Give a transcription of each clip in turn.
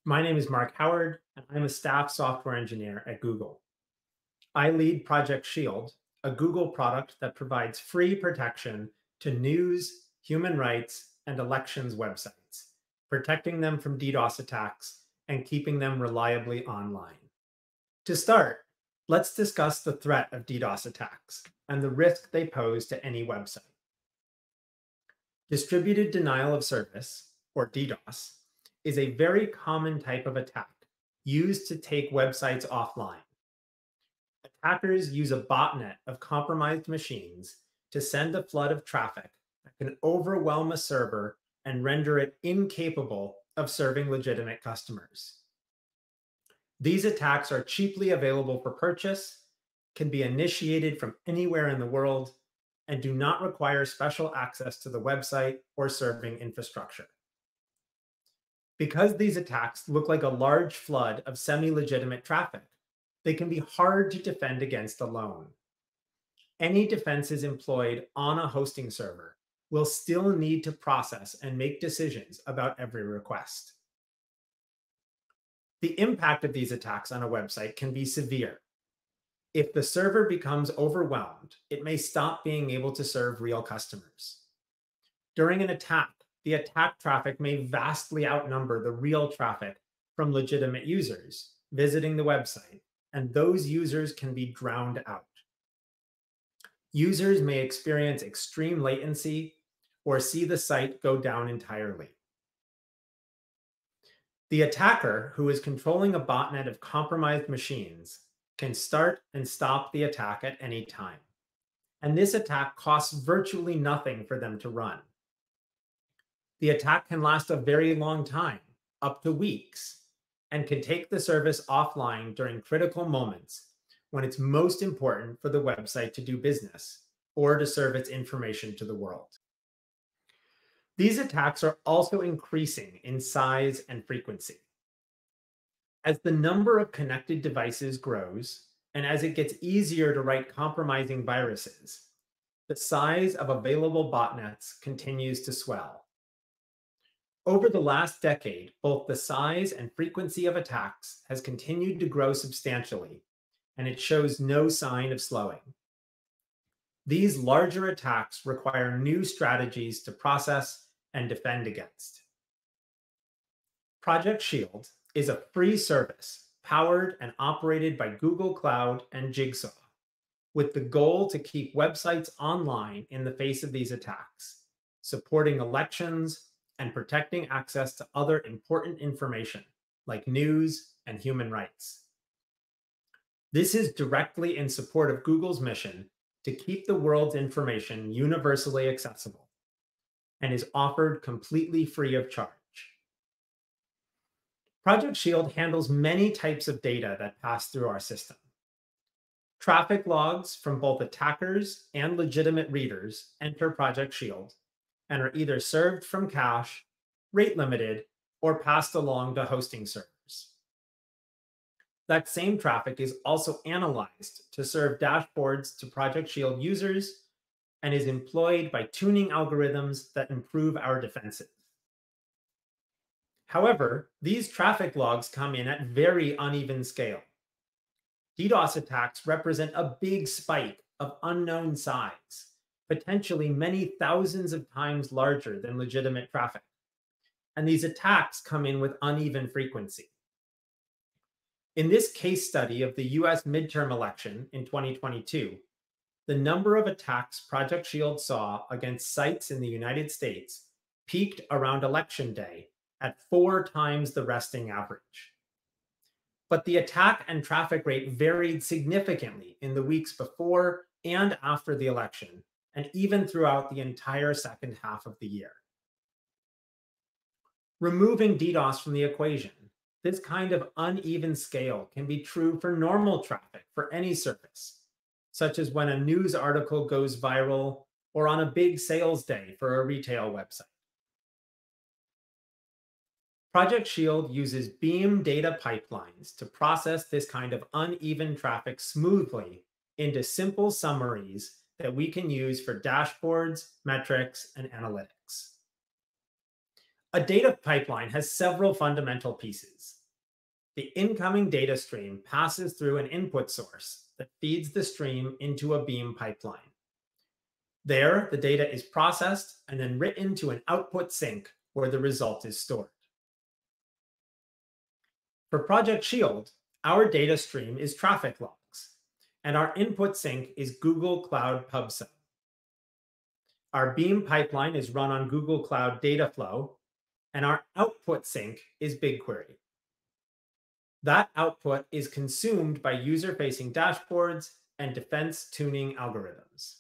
My name is Mark Howard, and I'm a staff software engineer at Google. I lead Project Shield, a Google product that provides free protection to news, human rights, and elections websites, protecting them from DDoS attacks and keeping them reliably online. To start, let's discuss the threat of DDoS attacks and the risk they pose to any website. Distributed denial of service, or DDoS, is a very common type of attack used to take websites offline. Attackers use a botnet of compromised machines to send a flood of traffic that can overwhelm a server and render it incapable of serving legitimate customers. These attacks are cheaply available for purchase, can be initiated from anywhere in the world, and do not require special access to the website or serving infrastructure. Because these attacks look like a large flood of semi-legitimate traffic, they can be hard to defend against alone. Any defenses employed on a hosting server will still need to process and make decisions about every request. The impact of these attacks on a website can be severe. If the server becomes overwhelmed, it may stop being able to serve real customers. During an attack, the attack traffic may vastly outnumber the real traffic from legitimate users visiting the website, and those users can be drowned out. Users may experience extreme latency or see the site go down entirely. The attacker, who is controlling a botnet of compromised machines, can start and stop the attack at any time. And this attack costs virtually nothing for them to run. The attack can last a very long time, up to weeks, and can take the service offline during critical moments when it's most important for the website to do business or to serve its information to the world. These attacks are also increasing in size and frequency. As the number of connected devices grows, and as it gets easier to write compromising viruses, the size of available botnets continues to swell. Over the last decade, both the size and frequency of attacks has continued to grow substantially, and it shows no sign of slowing. These larger attacks require new strategies to process and defend against. Project Shield is a free service powered and operated by Google Cloud and Jigsaw, with the goal to keep websites online in the face of these attacks, supporting elections, and protecting access to other important information like news and human rights. This is directly in support of Google's mission to keep the world's information universally accessible and is offered completely free of charge. Project Shield handles many types of data that pass through our system. Traffic logs from both attackers and legitimate readers enter Project Shield and are either served from cache, rate limited, or passed along to hosting servers. That same traffic is also analyzed to serve dashboards to Project Shield users and is employed by tuning algorithms that improve our defenses. However, these traffic logs come in at very uneven scale. DDoS attacks represent a big spike of unknown size, potentially many thousands of times larger than legitimate traffic. And these attacks come in with uneven frequency. In this case study of the US midterm election in 2022, the number of attacks Project Shield saw against sites in the United States peaked around election day at 4 times the resting average. But the attack and traffic rate varied significantly in the weeks before and after the election, and even throughout the entire second half of the year. Removing DDoS from the equation, this kind of uneven scale can be true for normal traffic for any service, such as when a news article goes viral or on a big sales day for a retail website. Project Shield uses Beam data pipelines to process this kind of uneven traffic smoothly into simple summaries that we can use for dashboards, metrics, and analytics. A data pipeline has several fundamental pieces. The incoming data stream passes through an input source that feeds the stream into a Beam pipeline. There, the data is processed and then written to an output sink where the result is stored. For Project Shield, our data stream is traffic logs, and our input sink is Google Cloud PubSub. Our Beam pipeline is run on Google Cloud Dataflow, and our output sink is BigQuery. That output is consumed by user-facing dashboards and defense tuning algorithms.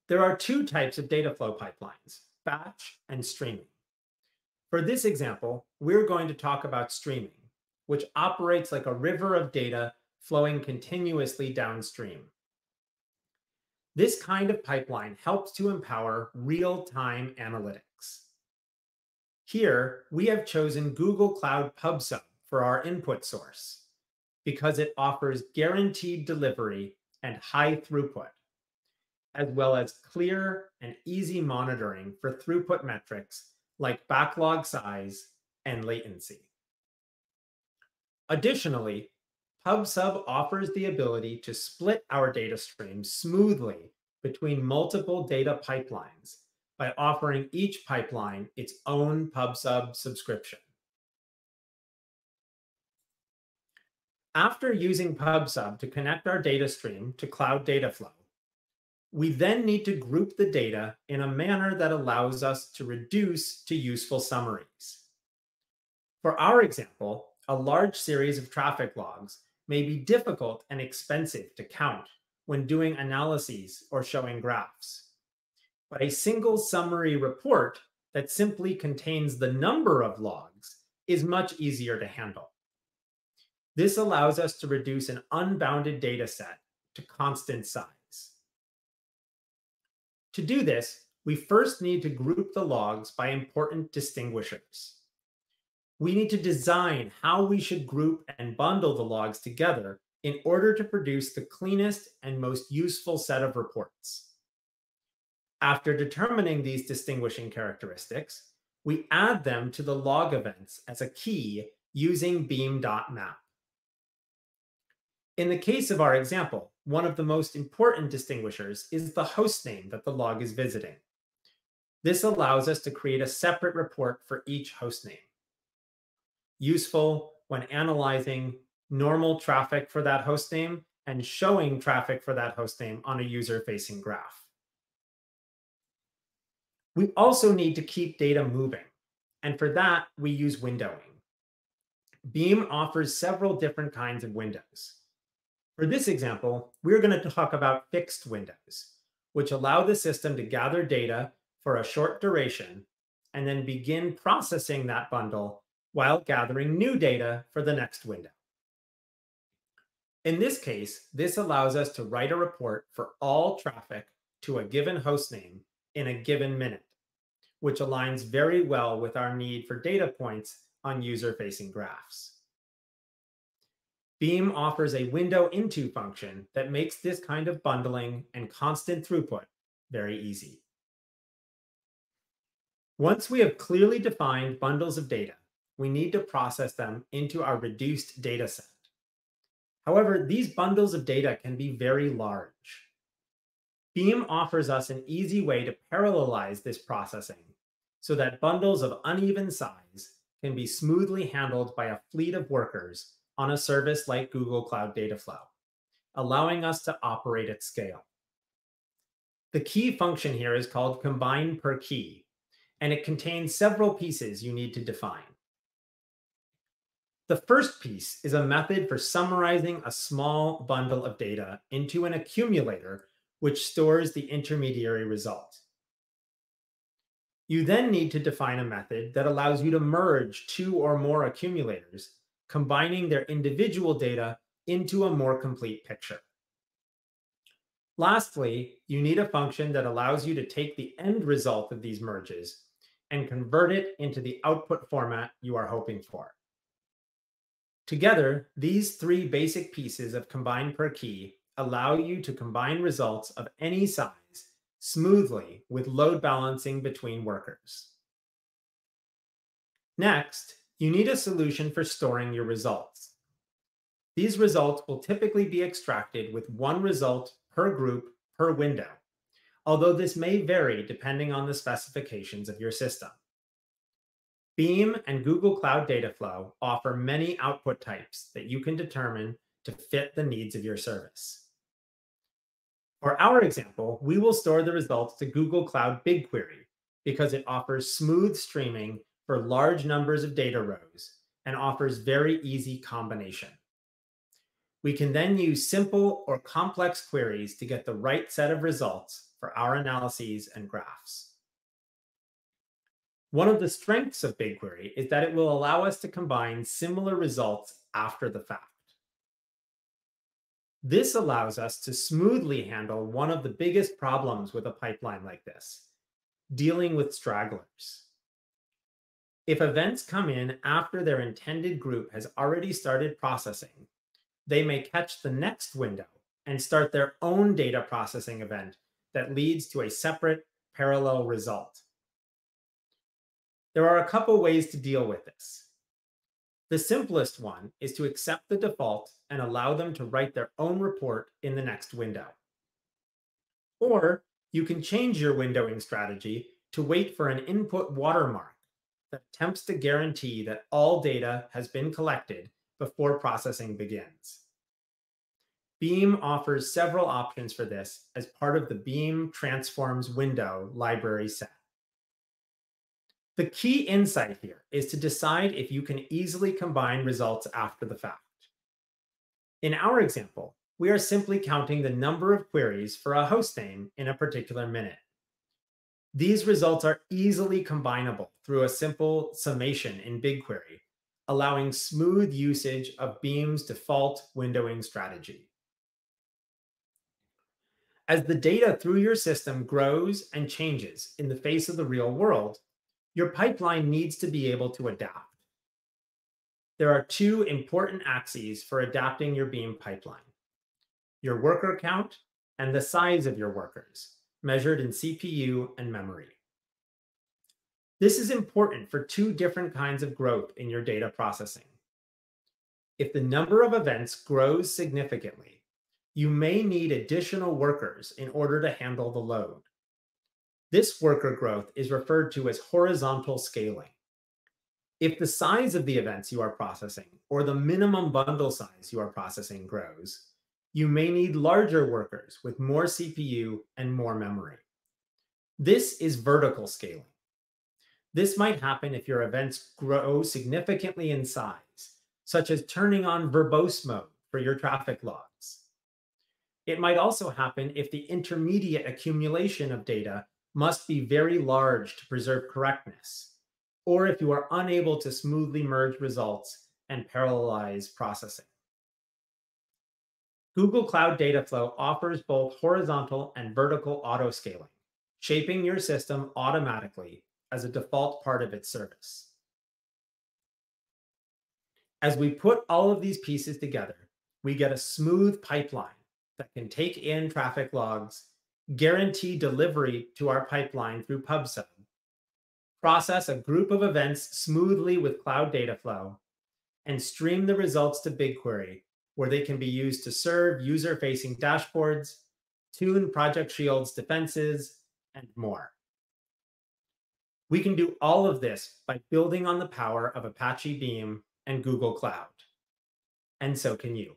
There are two types of data flow pipelines, batch and streaming. For this example, we're going to talk about streaming, which operates like a river of data flowing continuously downstream. This kind of pipeline helps to empower real-time analytics. Here, we have chosen Google Cloud PubSub for our input source because it offers guaranteed delivery and high throughput, as well as clear and easy monitoring for throughput metrics like backlog size and latency. Additionally, PubSub offers the ability to split our data streams smoothly between multiple data pipelines by offering each pipeline its own PubSub subscription. After using PubSub to connect our data stream to Cloud Dataflow, we then need to group the data in a manner that allows us to reduce to useful summaries. For our example, a large series of traffic logs may be difficult and expensive to count when doing analyses or showing graphs. But a single summary report that simply contains the number of logs is much easier to handle. This allows us to reduce an unbounded data set to constant size. To do this, we first need to group the logs by important distinguishers. We need to design how we should group and bundle the logs together in order to produce the cleanest and most useful set of reports. After determining these distinguishing characteristics, we add them to the log events as a key using beam.map. In the case of our example, one of the most important distinguishers is the hostname that the log is visiting. This allows us to create a separate report for each hostname. Useful when analyzing normal traffic for that hostname and showing traffic for that hostname on a user-facing graph. We also need to keep data moving, and for that, we use windowing. Beam offers several different kinds of windows. For this example, we're going to talk about fixed windows, which allow the system to gather data for a short duration and then begin processing that bundle while gathering new data for the next window. In this case, this allows us to write a report for all traffic to a given hostname in a given minute, which aligns very well with our need for data points on user-facing graphs. Beam offers a window into function that makes this kind of bundling and constant throughput very easy. Once we have clearly defined bundles of data, we need to process them into our reduced data set. However, these bundles of data can be very large. Beam offers us an easy way to parallelize this processing so that bundles of uneven size can be smoothly handled by a fleet of workers on a service like Google Cloud Dataflow, allowing us to operate at scale. The key function here is called combine per key, and it contains several pieces you need to define. The first piece is a method for summarizing a small bundle of data into an accumulator which stores the intermediary result. You then need to define a method that allows you to merge two or more accumulators, combining their individual data into a more complete picture. Lastly, you need a function that allows you to take the end result of these merges and convert it into the output format you are hoping for. Together, these three basic pieces of combine per key allow you to combine results of any size smoothly with load balancing between workers. Next, you need a solution for storing your results. These results will typically be extracted with one result per group per window, although this may vary depending on the specifications of your system. Beam and Google Cloud Dataflow offer many output types that you can determine to fit the needs of your service. For our example, we will store the results to Google Cloud BigQuery because it offers smooth streaming for large numbers of data rows and offers very easy combination. We can then use simple or complex queries to get the right set of results for our analyses and graphs. One of the strengths of BigQuery is that it will allow us to combine similar results after the fact. This allows us to smoothly handle one of the biggest problems with a pipeline like this, dealing with stragglers. If events come in after their intended group has already started processing, they may catch the next window and start their own data processing event that leads to a separate parallel result. There are a couple ways to deal with this. The simplest one is to accept the default and allow them to write their own report in the next window. Or you can change your windowing strategy to wait for an input watermark that attempts to guarantee that all data has been collected before processing begins. Beam offers several options for this as part of the Beam Transforms window library set. The key insight here is to decide if you can easily combine results after the fact. In our example, we are simply counting the number of queries for a host name in a particular minute. These results are easily combinable through a simple summation in BigQuery, allowing smooth usage of Beam's default windowing strategy. As the data through your system grows and changes in the face of the real world, your pipeline needs to be able to adapt. There are two important axes for adapting your Beam pipeline: your worker count and the size of your workers, measured in CPU and memory. This is important for two different kinds of growth in your data processing. If the number of events grows significantly, you may need additional workers in order to handle the load. This worker growth is referred to as horizontal scaling. If the size of the events you are processing or the minimum bundle size you are processing grows, you may need larger workers with more CPU and more memory. This is vertical scaling. This might happen if your events grow significantly in size, such as turning on verbose mode for your traffic logs. It might also happen if the intermediate accumulation of data must be very large to preserve correctness, or if you are unable to smoothly merge results and parallelize processing. Google Cloud Dataflow offers both horizontal and vertical autoscaling, shaping your system automatically as a default part of its service. As we put all of these pieces together, we get a smooth pipeline that can take in traffic logs, guarantee delivery to our pipeline through PubSub, process a group of events smoothly with Cloud Dataflow, and stream the results to BigQuery, where they can be used to serve user-facing dashboards, tune Project Shield's defenses, and more. We can do all of this by building on the power of Apache Beam and Google Cloud. And so can you.